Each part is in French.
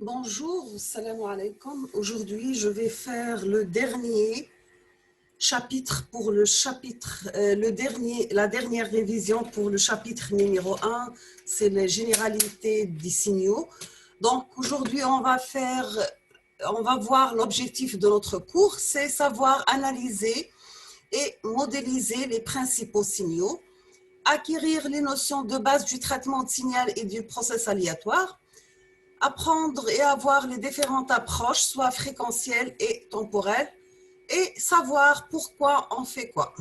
Bonjour, salam alaikum. Aujourd'hui, je vais faire le dernier chapitre pour la dernière révision pour le chapitre numéro 1, c'est les généralités des signaux. Donc aujourd'hui, on va voir l'objectif de notre cours, c'est savoir analyser et modéliser les principaux signaux, acquérir les notions de base du traitement de signal et du process aléatoire, apprendre et avoir les différentes approches, soit fréquentielles et temporelles, et savoir pourquoi on fait quoi.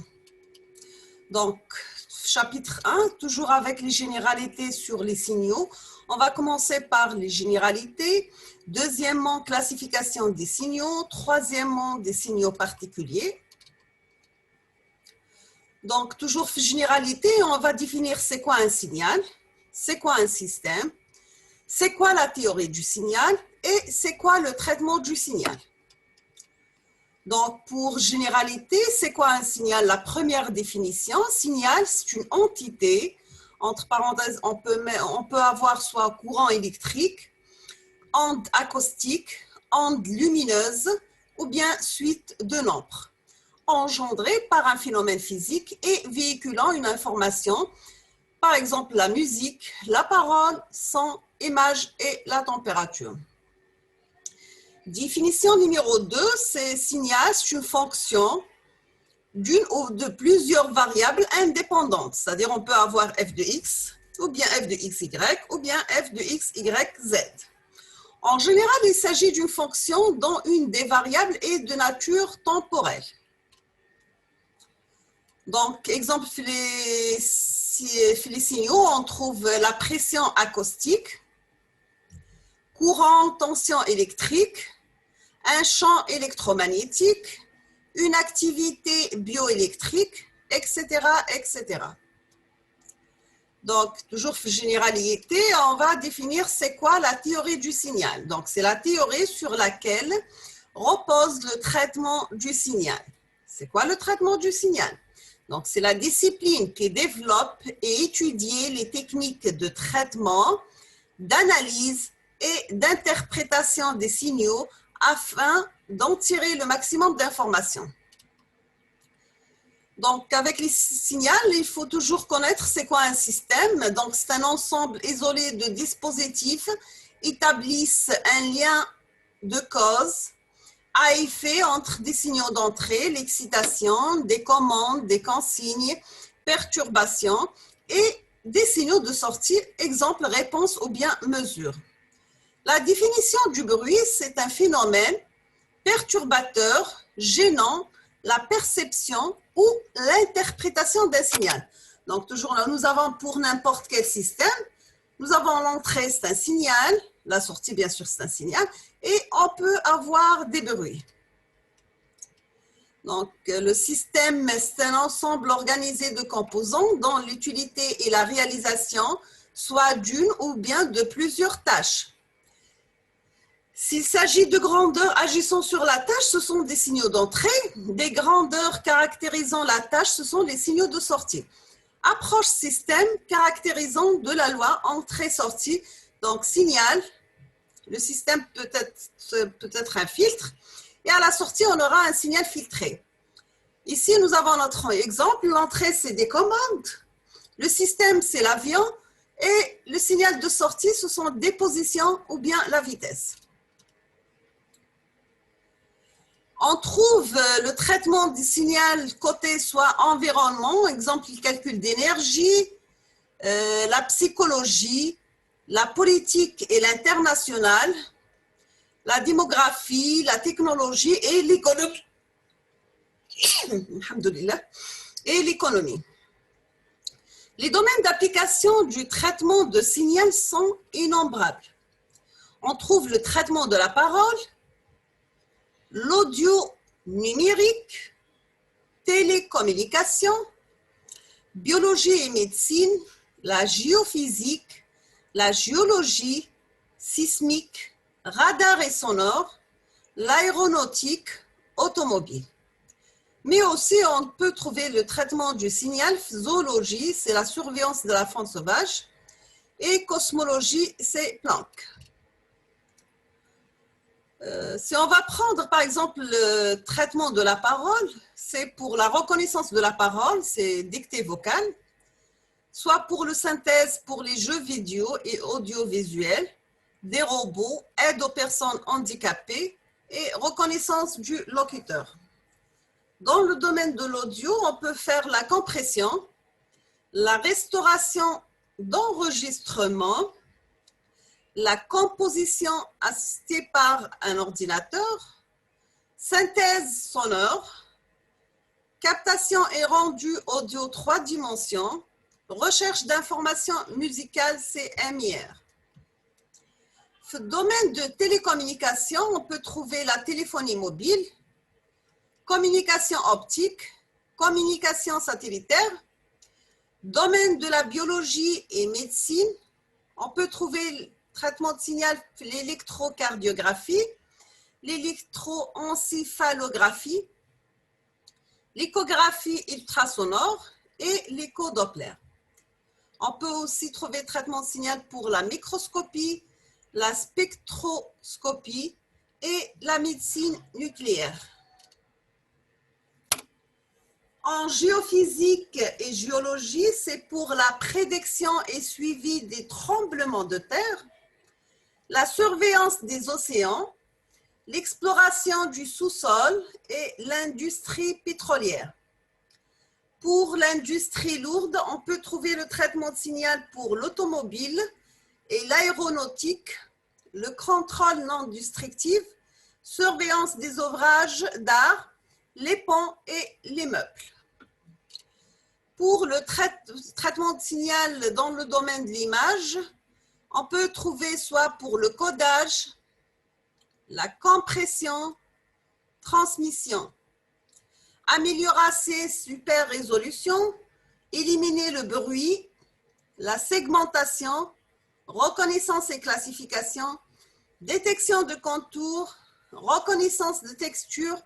Donc, chapitre 1, toujours avec les généralités sur les signaux. On va commencer par les généralités. Deuxièmement, classification des signaux. Troisièmement, des signaux particuliers. Donc, toujours généralité, on va définir c'est quoi un signal, c'est quoi un système, c'est quoi la théorie du signal et c'est quoi le traitement du signal. Donc, pour généralité, c'est quoi un signal? La première définition, signal, c'est une entité, entre parenthèses, on peut avoir soit courant électrique, onde acoustique, onde lumineuse ou bien suite de nombres, engendrée par un phénomène physique et véhiculant une information, par exemple la musique, la parole, son, image et la température. Définition numéro 2, c'est signal, c'est une fonction d'une ou de plusieurs variables indépendantes. C'est-à-dire on peut avoir f de x, ou bien f de xy, ou bien f de xyz. En général, il s'agit d'une fonction dont une des variables est de nature temporelle. Donc, exemple, les signaux, on trouve la pression acoustique, courant, tension électrique, un champ électromagnétique, une activité bioélectrique, etc., etc. Donc, toujours généralité, on va définir c'est quoi la théorie du signal. Donc, c'est la théorie sur laquelle repose le traitement du signal. C'est quoi le traitement du signal? Donc, c'est la discipline qui développe et étudie les techniques de traitement, d'analyse et d'interprétation des signaux afin d'en tirer le maximum d'informations. Donc, avec les signaux, il faut toujours connaître c'est quoi un système. Donc, c'est un ensemble isolé de dispositifs établissent un lien de cause à effet entre des signaux d'entrée, l'excitation, des commandes, des consignes, perturbations et des signaux de sortie, exemple, réponse ou bien mesure. La définition du bruit, c'est un phénomène perturbateur, gênant, la perception ou l'interprétation d'un signal. Donc, toujours là, nous avons pour n'importe quel système, nous avons l'entrée, c'est un signal, la sortie, bien sûr, c'est un signal, et on peut avoir des bruits. Donc, le système, c'est un ensemble organisé de composants dont l'utilité et la réalisation soit d'une ou bien de plusieurs tâches. S'il s'agit de grandeurs agissant sur la tâche, ce sont des signaux d'entrée. Des grandeurs caractérisant la tâche, ce sont les signaux de sortie. Approche système caractérisant de la loi entrée-sortie. Donc, signal, le système peut être un filtre. Et à la sortie, on aura un signal filtré. Ici, nous avons notre exemple. L'entrée, c'est des commandes. Le système, c'est l'avion. Et le signal de sortie, ce sont des positions ou bien la vitesse. On trouve le traitement du signal côté soit environnement, exemple le calcul d'énergie, la psychologie, la politique et l'international, la démographie, la technologie et l'économie. Et l'économie. Les domaines d'application du traitement de signal sont innombrables. On trouve le traitement de la parole, l'audio numérique, télécommunication, biologie et médecine, la géophysique, la géologie, sismique, radar et sonore, l'aéronautique, automobile. Mais aussi, on peut trouver le traitement du signal, zoologie, c'est la surveillance de la faune sauvage, et cosmologie, c'est Planck. Si on va prendre par exemple le traitement de la parole, c'est pour la reconnaissance de la parole, c'est dictée vocale, soit pour le synthèse pour les jeux vidéo et audiovisuels, des robots, aide aux personnes handicapées et reconnaissance du locuteur. Dans le domaine de l'audio, on peut faire la compression, la restauration d'enregistrement, la composition assistée par un ordinateur, synthèse sonore, captation et rendu audio 3 dimensions, recherche d'informations musicales CMIR. Dans le domaine de télécommunication, on peut trouver la téléphonie mobile, communication optique, communication satellitaire. Domaine de la biologie et médecine, on peut trouver le traitement de signal, l'électrocardiographie, l'électroencéphalographie, l'échographie ultrasonore et l'écho-doppler. On peut aussi trouver traitement de signal pour la microscopie, la spectroscopie et la médecine nucléaire. En géophysique et géologie, c'est pour la prédiction et suivi des tremblements de terre, la surveillance des océans, l'exploration du sous-sol et l'industrie pétrolière. Pour l'industrie lourde, on peut trouver le traitement de signal pour l'automobile et l'aéronautique, le contrôle non destructif, surveillance des ouvrages d'art, les ponts et les meubles. Pour le traitement de signal dans le domaine de l'image, on peut trouver soit pour le codage, la compression, transmission, améliorer super résolution, éliminer le bruit, la segmentation, reconnaissance et classification, détection de contours, reconnaissance de texture,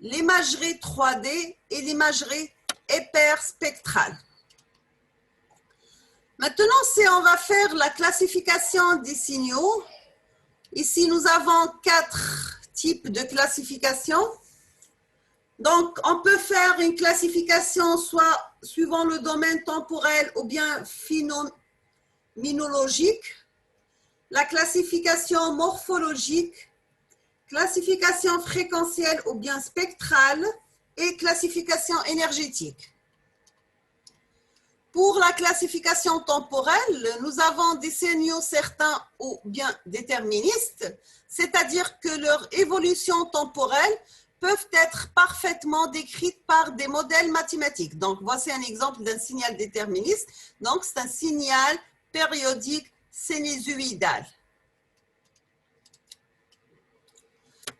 l'imagerie 3D et l'imagerie hyperspectrale. Maintenant, si on va faire la classification des signaux, ici nous avons 4 types de classification. Donc, on peut faire une classification soit suivant le domaine temporel ou bien phénoménologique, la classification morphologique, classification fréquentielle ou bien spectrale et classification énergétique. Pour la classification temporelle, nous avons des signaux certains ou bien déterministes, c'est-à-dire que leur évolution temporelle peuvent être parfaitement décrites par des modèles mathématiques. Donc, voici un exemple d'un signal déterministe. Donc, c'est un signal périodique sinusoïdal.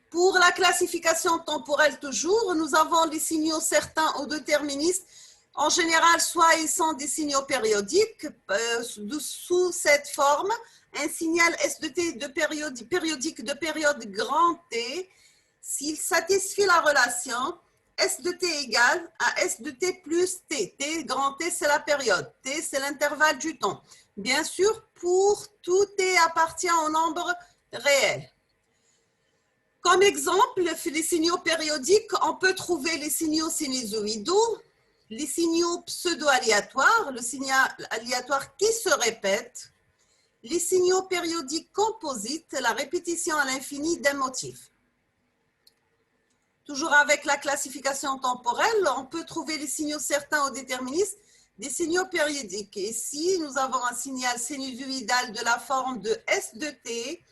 Pour la classification temporelle toujours, nous avons les signaux certains ou déterministes. En général, soit ils sont des signaux périodiques sous cette forme, un signal S de T périodique de période grand T, s'il satisfait la relation S de T égale à S de T plus T. T grand T, c'est la période. T, c'est l'intervalle du temps. Bien sûr, pour tout T appartient au nombre réel. Comme exemple, les signaux périodiques, on peut trouver les signaux sinusoïdaux, les signaux pseudo-aléatoires, le signal aléatoire qui se répète, les signaux périodiques composites, la répétition à l'infini d'un motif. Toujours avec la classification temporelle, on peut trouver les signaux certains ou déterministes, des signaux périodiques. Ici, nous avons un signal sinusoïdal de la forme de S de T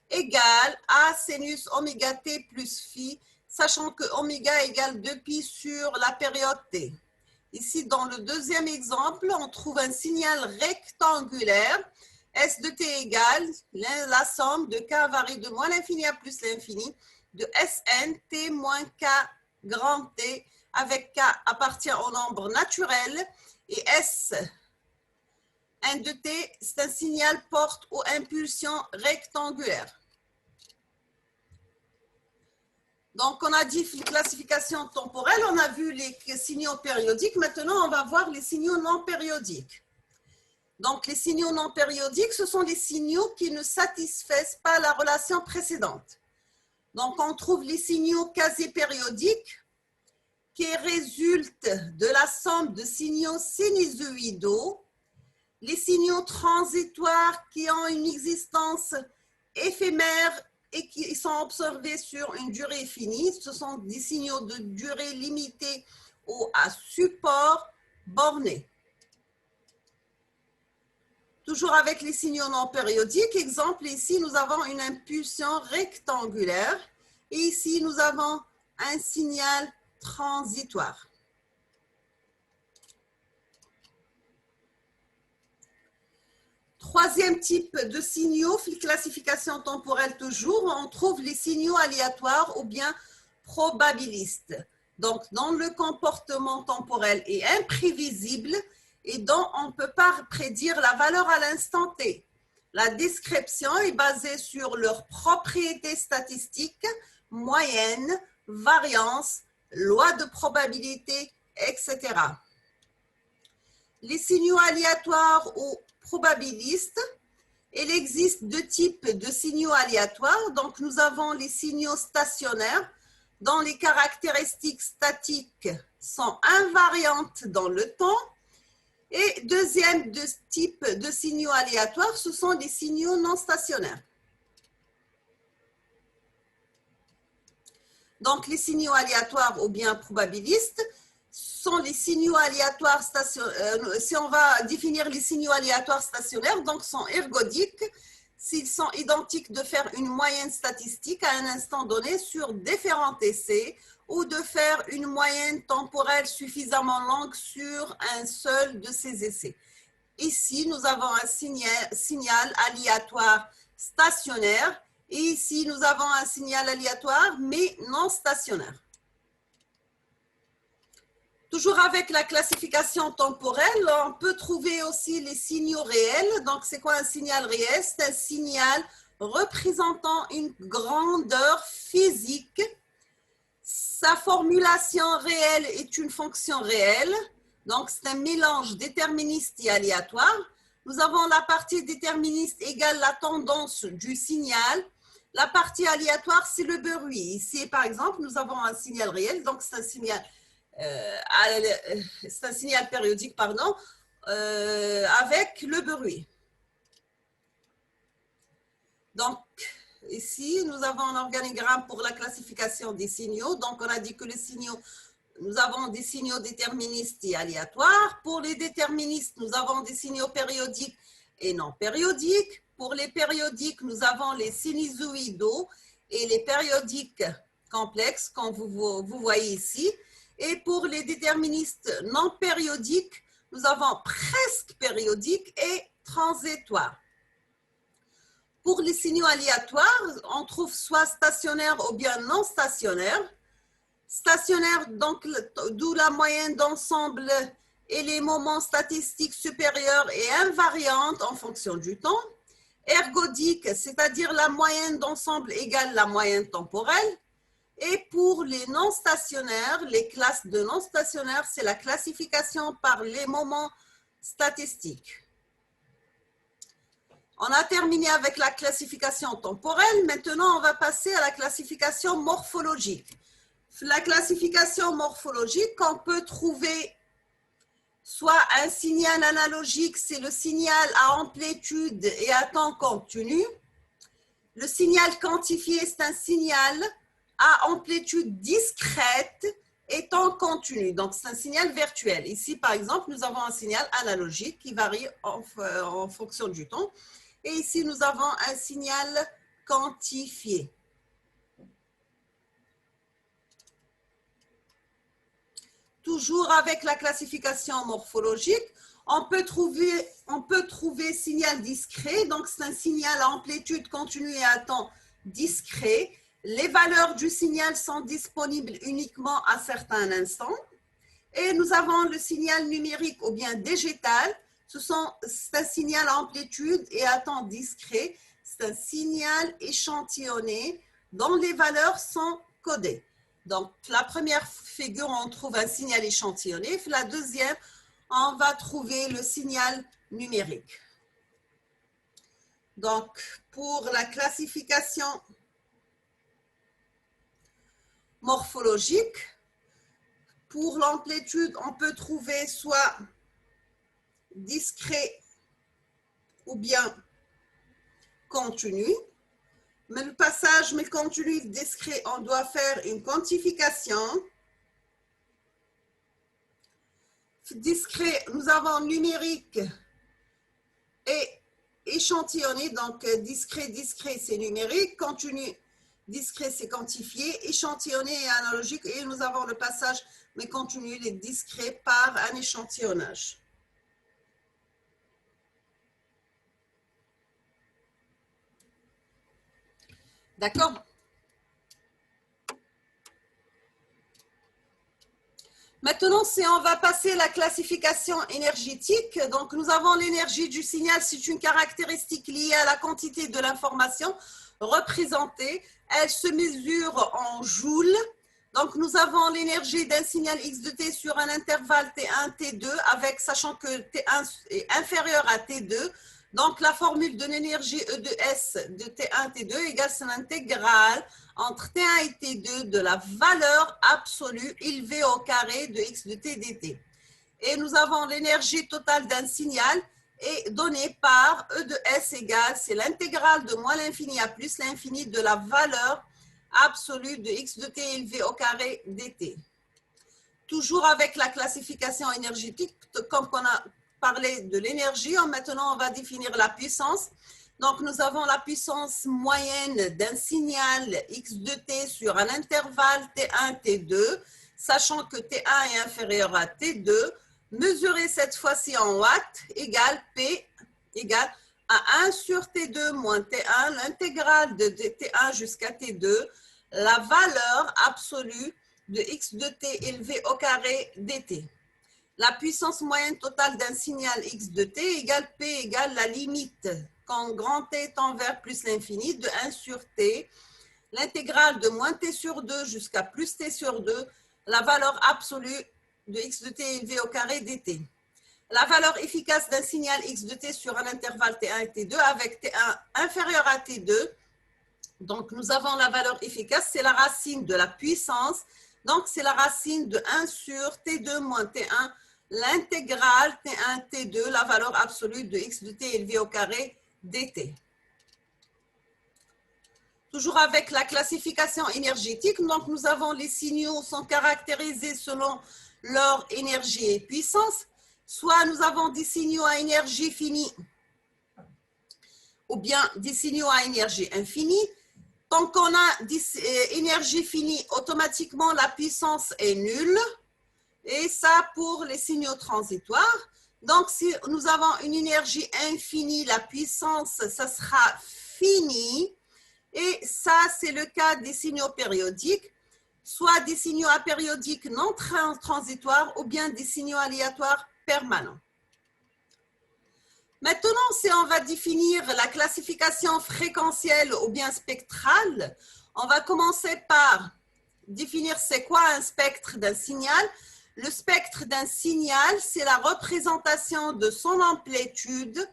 égale A sinus oméga T plus phi, sachant que oméga égale 2pi sur la période T. Ici, dans le deuxième exemple, on trouve un signal rectangulaire. S de T égale la somme de K varie de moins l'infini à plus l'infini de Sn T moins K grand T avec K appartient au nombre naturel et S N de T, c'est un signal porte ou impulsion rectangulaire. Donc, on a dit classification temporelle, on a vu les signaux périodiques. Maintenant, on va voir les signaux non périodiques. Donc, les signaux non périodiques, ce sont les signaux qui ne satisfaisent pas la relation précédente. Donc, on trouve les signaux quasi-périodiques qui résultent de la somme de signaux sinusoïdaux, les signaux transitoires qui ont une existence éphémère et qui sont observés sur une durée finie. Ce sont des signaux de durée limitée ou à support borné. Toujours avec les signaux non périodiques, exemple ici, nous avons une impulsion rectangulaire et ici, nous avons un signal transitoire. Troisième type de signaux, classification temporelle toujours, on trouve les signaux aléatoires ou bien probabilistes. Donc, dont le comportement temporel est imprévisible et dont on ne peut pas prédire la valeur à l'instant T. La description est basée sur leurs propriétés statistiques, moyenne, variance, loi de probabilité, etc. Les signaux aléatoires ou probabilistes, il existe deux types de signaux aléatoires. Donc, nous avons les signaux stationnaires, dont les caractéristiques statiques sont invariantes dans le temps. Et deuxième type de signaux aléatoires, ce sont les signaux non stationnaires. Donc, les signaux aléatoires ou bien probabilistes sont les signaux aléatoires stationnaires. Si on va définir les signaux aléatoires stationnaires, donc sont ergodiques, s'ils sont identiques de faire une moyenne statistique à un instant donné sur différents essais ou de faire une moyenne temporelle suffisamment longue sur un seul de ces essais. Ici, nous avons un signal aléatoire stationnaire et ici, nous avons un signal aléatoire mais non stationnaire. Toujours avec la classification temporelle, on peut trouver aussi les signaux réels. Donc, c'est quoi un signal réel? C'est un signal représentant une grandeur physique. Sa formulation réelle est une fonction réelle. Donc, c'est un mélange déterministe et aléatoire. Nous avons la partie déterministe égale la tendance du signal. La partie aléatoire, c'est le bruit. Ici, par exemple, nous avons un signal réel. Donc, c'est un signal périodique, pardon, avec le bruit. Donc, ici, nous avons un organigramme pour la classification des signaux. Donc, on a dit que les signaux, nous avons des signaux déterministes et aléatoires. Pour les déterministes, nous avons des signaux périodiques et non périodiques. Pour les périodiques, nous avons les sinusoïdaux et les périodiques complexes, comme vous voyez ici. Et pour les déterministes non périodiques, nous avons presque périodiques et transitoires. Pour les signaux aléatoires, on trouve soit stationnaires ou bien non stationnaires. Stationnaire, donc, d'où la moyenne d'ensemble et les moments statistiques supérieurs et invariantes en fonction du temps. Ergodique, c'est-à-dire la moyenne d'ensemble égale la moyenne temporelle. Et pour les non stationnaires, les classes de non stationnaires, c'est la classification par les moments statistiques. On a terminé avec la classification temporelle. Maintenant, on va passer à la classification morphologique. La classification morphologique, on peut trouver soit un signal analogique, c'est le signal à amplitude et à temps continu. Le signal quantifié, c'est un signal à amplitude discrète et temps continu. Donc, c'est un signal virtuel. Ici, par exemple, nous avons un signal analogique qui varie en fonction du temps. Et ici, nous avons un signal quantifié. Toujours avec la classification morphologique, on peut trouver signal discret. Donc, c'est un signal à amplitude continue et à temps discret. Les valeurs du signal sont disponibles uniquement à certains instants. Et nous avons le signal numérique ou bien végétal. C'est un signal à amplitude et à temps discret. C'est un signal échantillonné dont les valeurs sont codées. Donc, la première figure, on trouve un signal échantillonné. La deuxième, on va trouver le signal numérique. Donc, pour la classification morphologique. Pour l'amplitude, on peut trouver soit discret ou bien continu. Mais le passage, mais continu, discret, on doit faire une quantification. Discret, nous avons numérique et échantillonné. Donc, discret, c'est numérique. Continu, discret, c'est quantifié. Échantillonné et analogique. Et nous avons le passage, mais continu, les discrets par un échantillonnage. D'accord? Maintenant, on va passer la classification énergétique. Donc, nous avons l'énergie du signal. C'est une caractéristique liée à la quantité de l'information représentée. Elle se mesure en joules. Donc, nous avons l'énergie d'un signal X de T sur un intervalle T1, T2, avec, sachant que T1 est inférieur à T2. Donc, la formule de l'énergie E de S de T1, T2 égale son intégrale entre T1 et T2 de la valeur absolue élevée au carré de X de T dt. Et nous avons l'énergie totale d'un signal est donnée par E de S égale, c'est l'intégrale de moins l'infini à plus l'infini de la valeur absolue de X de T élevé au carré dt. Toujours avec la classification énergétique, comme on a parlé de l'énergie, maintenant on va définir la puissance. Donc, nous avons la puissance moyenne d'un signal X de T sur un intervalle T1, T2, sachant que T1 est inférieur à T2, mesurée cette fois-ci en watts, égale P, égale à 1 sur T2 moins T1, l'intégrale de T1 jusqu'à T2, la valeur absolue de X de T élevé au carré dt. La puissance moyenne totale d'un signal X de T égale P égale la limite quand grand T tend vers plus l'infini de 1 sur T, l'intégrale de moins T sur 2 jusqu'à plus T sur 2, la valeur absolue de X de T élevé au carré dt. La valeur efficace d'un signal X de T sur un intervalle T1 et T2 avec T1 inférieur à T2. Donc, nous avons la valeur efficace, c'est la racine de la puissance. Donc, c'est la racine de 1 sur T2 moins T1, l'intégrale T1, T2, la valeur absolue de X de T élevé au carré dt. Toujours avec la classification énergétique, donc nous avons les signaux sont caractérisés selon leur énergie et puissance. Soit nous avons des signaux à énergie finie ou bien des signaux à énergie infinie. Tant qu'on a énergie finie, automatiquement la puissance est nulle. Et ça pour les signaux transitoires. Donc, si nous avons une énergie infinie, la puissance, ça sera fini. Et ça, c'est le cas des signaux périodiques, soit des signaux apériodiques non transitoires ou bien des signaux aléatoires permanents. Maintenant, si on va définir la classification fréquentielle ou bien spectrale, on va commencer par définir c'est quoi un spectre d'un signal. Le spectre d'un signal, c'est la représentation de son amplitude,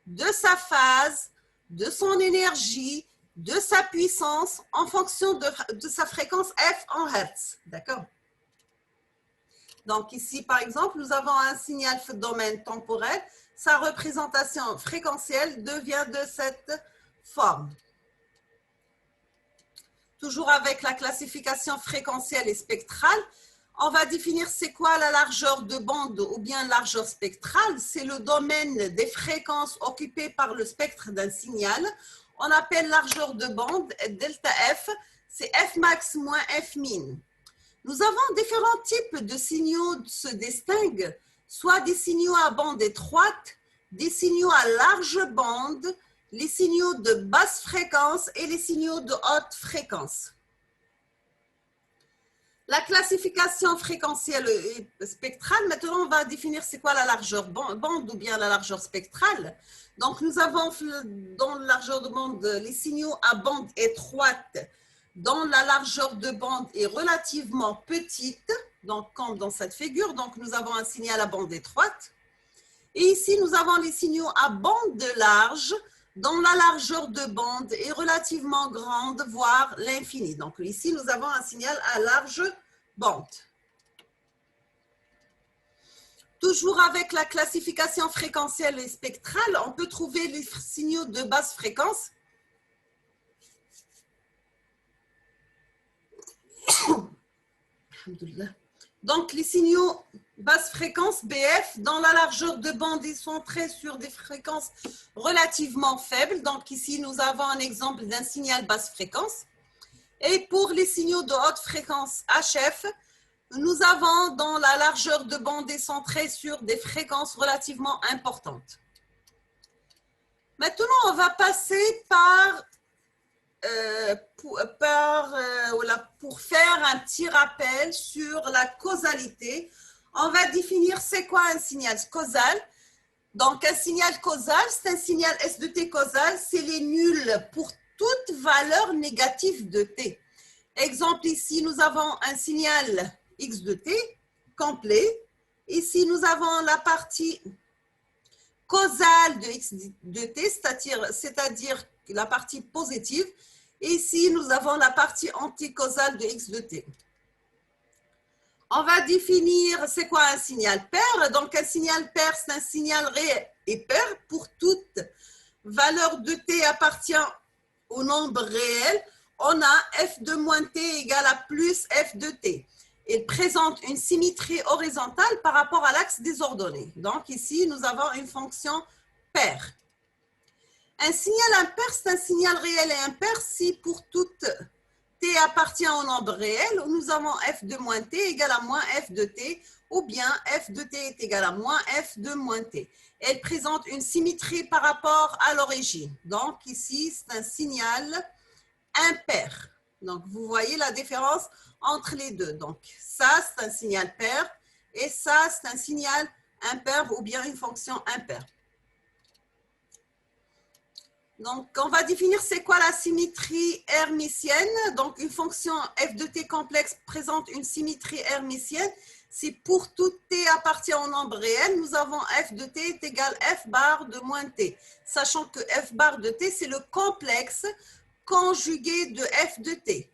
de sa phase, de son énergie, de sa puissance en fonction de sa fréquence F en Hertz. D'accord? Donc ici, par exemple, nous avons un signal domaine temporel. Sa représentation fréquentielle devient de cette forme. Toujours avec la classification fréquentielle et spectrale, on va définir c'est quoi la largeur de bande ou bien largeur spectrale. C'est le domaine des fréquences occupées par le spectre d'un signal. On appelle largeur de bande delta F, c'est F max moins F min. Nous avons différents types de signaux se distinguent, soit des signaux à bande étroite, des signaux à large bande, les signaux de basse fréquence et les signaux de haute fréquence. La classification fréquentielle et spectrale, maintenant on va définir c'est quoi la largeur bande ou bien la largeur spectrale. Donc nous avons dans la largeur de bande les signaux à bande étroite dont la largeur de bande est relativement petite, donc comme dans cette figure, donc nous avons un signal à bande étroite. Et ici nous avons les signaux à bande large dont la largeur de bande est relativement grande, voire l'infini. Donc ici, nous avons un signal à large bande. Toujours avec la classification fréquentielle et spectrale, on peut trouver les signaux de basse fréquence. Donc, les signaux basse fréquence, BF, dans la largeur de bande, ils sont centrés sur des fréquences relativement faibles. Donc, ici, nous avons un exemple d'un signal basse fréquence. Et pour les signaux de haute fréquence HF, nous avons dans la largeur de bande centrée sur des fréquences relativement importantes. Maintenant, on va passer pour faire un petit rappel sur la causalité. On va définir c'est quoi un signal causal. Donc, un signal causal, c'est un signal S de T causal, c'est les nuls pour toute valeur négative de T. Exemple, ici, nous avons un signal X de T complet. Ici, nous avons la partie causale de X de T, c'est-à-dire la partie positive. Ici, nous avons la partie anticausale de X de T. On va définir c'est quoi un signal pair. Donc, un signal pair, c'est un signal réel et pair pour toute valeur de T appartient au nombre réel. On a f de moins t égale à plus f de t. Il présente une symétrie horizontale par rapport à l'axe des ordonnées. Donc ici, nous avons une fonction paire. Un signal impair, c'est un signal réel et impair si pour toute t appartient au nombre réel, nous avons f de moins t égale à moins f de t, ou bien f de t est égal à moins f de moins t. Elle présente une symétrie par rapport à l'origine. Donc ici, c'est un signal impair. Donc, vous voyez la différence entre les deux. Donc, ça, c'est un signal pair et ça, c'est un signal impair ou bien une fonction impair. Donc, on va définir c'est quoi la symétrie hermitienne. Donc, une fonction f de t complexe présente une symétrie hermitienne. Si pour tout t appartient au nombre réel, nous avons f de t est égal à f bar de moins t. Sachant que f bar de t, c'est le complexe conjugué de f de t.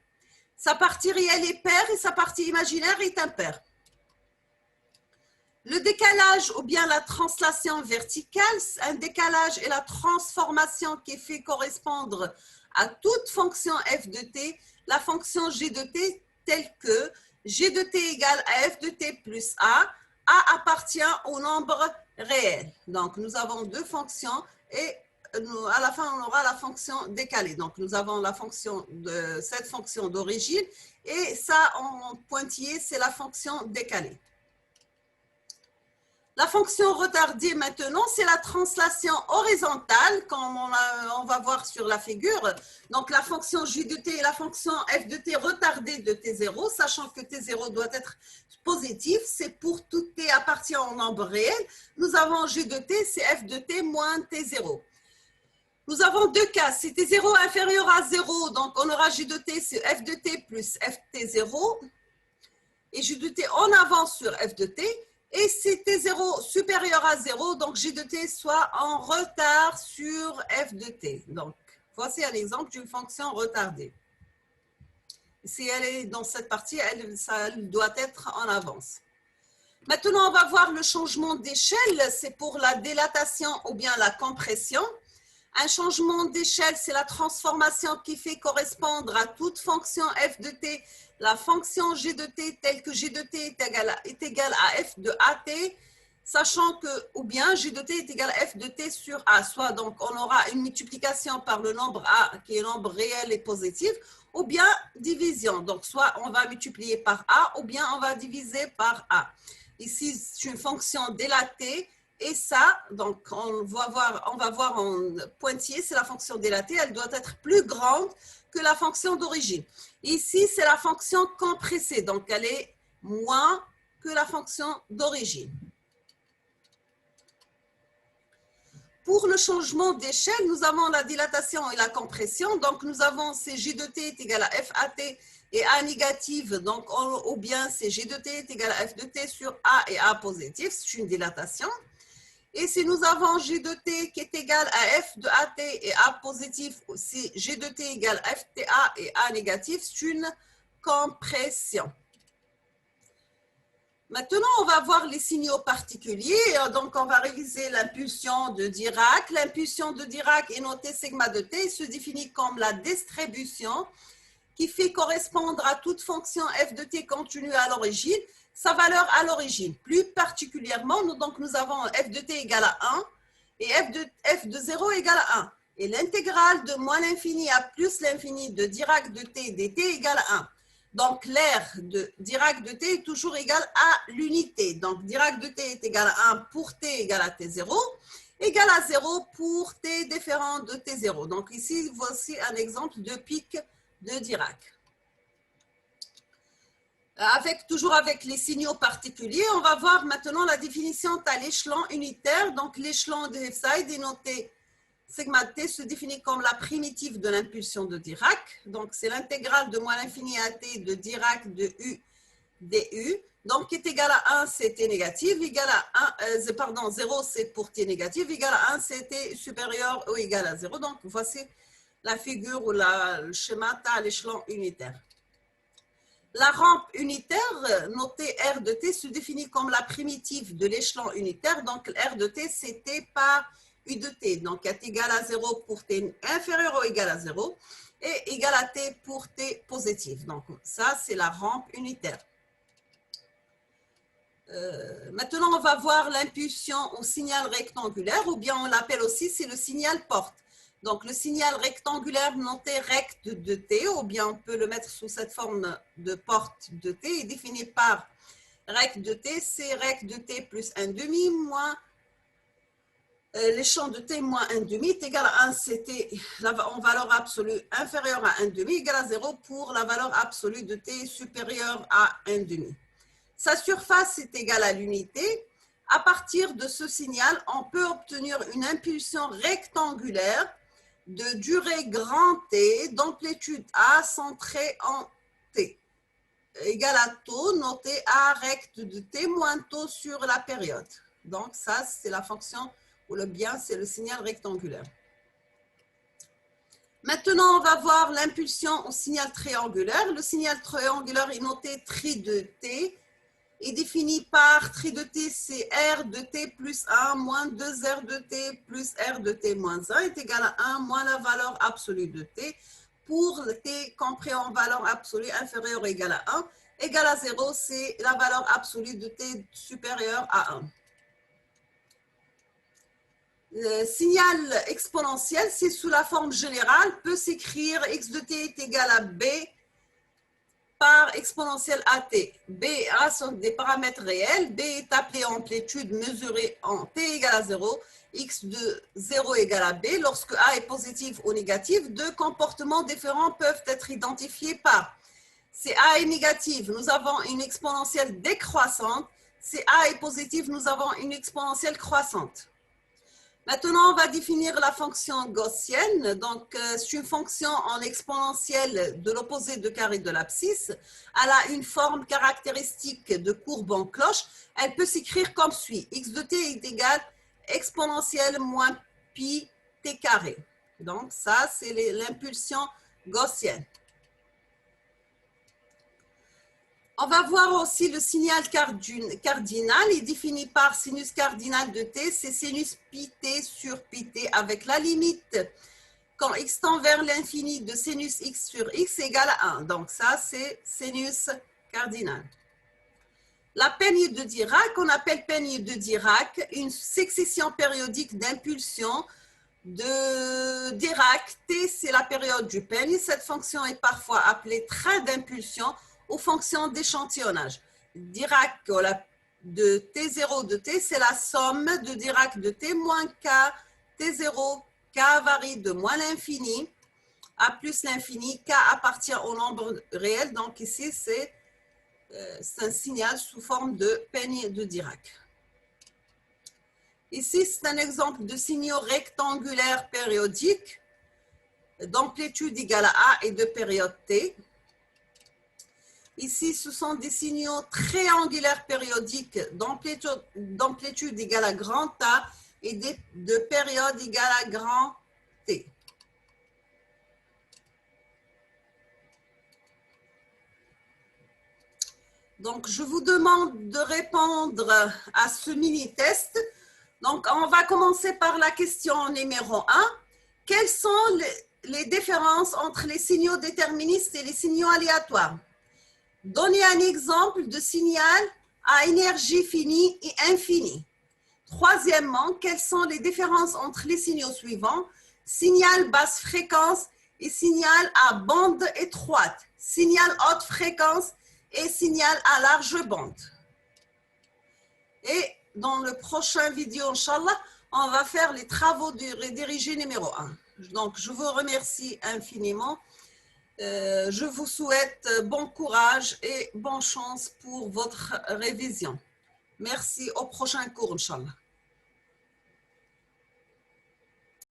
Sa partie réelle est paire et sa partie imaginaire est impaire. Le décalage ou bien la translation verticale, un décalage est la transformation qui est fait correspondre à toute fonction f de t, la fonction g de t telle que g de t égale à f de t plus a appartient au nombre réel. Donc, nous avons deux fonctions et à la fin, on aura la fonction décalée. Donc, nous avons la fonction de cette fonction d'origine et ça, en pointillé, c'est la fonction décalée. La fonction retardée maintenant, c'est la translation horizontale, comme on va voir sur la figure. Donc, la fonction j de t et la fonction f de t retardée de t0, sachant que t0 doit être positif, c'est pour tout t appartient au nombre réel. Nous avons j de t, c'est f de t moins t0. Nous avons deux cas, si t0 est inférieur à 0, donc on aura j de t, c'est f de t plus ft0, et j de t en avant sur f de t, et si t0 supérieur à 0, donc j de t soit en retard sur f de t. Donc, voici un exemple d'une fonction retardée. Si elle est dans cette partie, ça doit être en avance. Maintenant, on va voir le changement d'échelle, c'est pour la dilatation ou bien la compression. Un changement d'échelle, c'est la transformation qui fait correspondre à toute fonction f de t, la fonction g de t telle que g de t est égal à f de at, sachant que, ou bien g de t est égal à f de t sur a, soit donc on aura une multiplication par le nombre a qui est nombre réel et positif, ou bien division, donc soit on va multiplier par a, ou bien on va diviser par a. Ici, c'est une fonction dilatée. Et ça, donc on va voir en pointillé, c'est la fonction dilatée, elle doit être plus grande que la fonction d'origine. Ici, c'est la fonction compressée, donc elle est moins que la fonction d'origine. Pour le changement d'échelle, nous avons la dilatation et la compression, donc nous avons c'est j de t est égal à fat et a négative, donc ou bien c'est j de t est égal à f de t sur a et a positif, c'est une dilatation. Et si nous avons G de T qui est égal à F de AT et A positif, si G de T égale FTA et A négatif, c'est une compression. Maintenant, on va voir les signaux particuliers. Donc, on va réviser l'impulsion de Dirac. L'impulsion de Dirac est notée sigma de T. Il se définit comme la distribution qui fait correspondre à toute fonction f de t continue à l'origine, sa valeur à l'origine. Plus particulièrement, nous avons f de t égale à 1 et f de 0 égale à 1. Et l'intégrale de moins l'infini à plus l'infini de Dirac de t dt égale à 1. Donc, l'aire de Dirac de t est toujours égale à l'unité. Donc, Dirac de t est égal à 1 pour t égale à t0, égal à 0 pour t différent de t0. Donc, ici, voici un exemple de pic de Dirac. Toujours avec les signaux particuliers, on va voir maintenant la définition à l'échelon unitaire. Donc, l'échelon de Hifshide est noté sigma t se définit comme la primitive de l'impulsion de Dirac. Donc, c'est l'intégrale de moins l'infini à t de Dirac de u du. Donc, qui est égal à 1, c'est t négative, égal à 1, 0, c'est pour t négative, égal à 1, c'est t supérieur ou égal à 0. Donc, voici la figure ou le schéma à l'échelon unitaire. La rampe unitaire, notée R de t, se définit comme la primitive de l'échelon unitaire. Donc, R de t, c'est t par U de t. Donc, est égal à 0 pour t inférieur ou égal à 0 et égal à t pour t positif. Donc, ça, c'est la rampe unitaire. Maintenant, on va voir l'impulsion au signal rectangulaire, ou bien on l'appelle aussi, c'est le signal porte. Donc, le signal rectangulaire noté rect de t, ou bien on peut le mettre sous cette forme de porte de t, est défini par rect de t, c'est rect de t plus 1,5 moins l'échelon de t moins 1,5 est égal à 1, c'est t en valeur absolue inférieure à 1,5 égal à 0 pour la valeur absolue de t supérieure à 1,5. Sa surface est égale à l'unité. À partir de ce signal, on peut obtenir une impulsion rectangulaire de durée grand T, d'amplitude A centrée en T, égale à taux, noté A rect de T moins taux sur la période. Donc, ça, c'est la fonction, ou le bien, c'est le signal rectangulaire. Maintenant, on va voir l'impulsion au signal triangulaire. Le signal triangulaire est noté tri de T, est défini par tri de t, c'est r de t plus 1 moins 2r de t plus r de t moins 1 est égal à 1 moins la valeur absolue de t pour t compris en valeur absolue inférieure ou égale à 1 égale à 0, c'est la valeur absolue de t supérieure à 1. Le signal exponentiel, c'est sous la forme générale, peut s'écrire x de t est égal à b par exponentielle AT. B A sont des paramètres réels. B est appelé amplitude mesurée en t égale à 0. X de 0 égale à B. Lorsque A est positif ou négatif, deux comportements différents peuvent être identifiés par. Si A est négatif, nous avons une exponentielle décroissante. Si A est positif, nous avons une exponentielle croissante. Maintenant, on va définir la fonction gaussienne. Donc, c'est une fonction en exponentielle de l'opposé de carré de l'abscisse. Elle a une forme caractéristique de courbe en cloche. Elle peut s'écrire comme suit. X de t est égal exponentielle moins pi t carré. Donc, ça, c'est l'impulsion gaussienne. On va voir aussi le signal cardinal, il est défini par sinus cardinal de t, c'est sinus pi t sur pi t avec la limite quand x tend vers l'infini de sinus x sur x égale à 1. Donc ça, c'est sinus cardinal. La peigne de Dirac, on appelle peigne de Dirac une succession périodique d'impulsions de Dirac. T, c'est la période du peigne. Cette fonction est parfois appelée train d'impulsion aux fonctions d'échantillonnage. Dirac de T0 de T, c'est la somme de Dirac de T moins K, T0, K varie de moins l'infini à plus l'infini, K appartient au nombre réel, donc ici c'est un signal sous forme de peigne de Dirac. Ici c'est un exemple de signaux rectangulaires périodiques d'amplitude égale à A et de période T. Ici, ce sont des signaux triangulaires périodiques d'amplitude égale à grand A et de période égale à grand T. Donc, je vous demande de répondre à ce mini-test. Donc, on va commencer par la question numéro 1. Quelles sont les différences entre les signaux déterministes et les signaux aléatoires? Donnez un exemple de signal à énergie finie et infinie. Troisièmement, quelles sont les différences entre les signaux suivants? Signal basse fréquence et signal à bande étroite, signal haute fréquence et signal à large bande. Et dans le prochain vidéo, Inch'Allah, on va faire les travaux dirigés numéro 1. Donc, je vous remercie infiniment. Je vous souhaite bon courage et bonne chance pour votre révision. Merci, au prochain cours, Inch'Allah.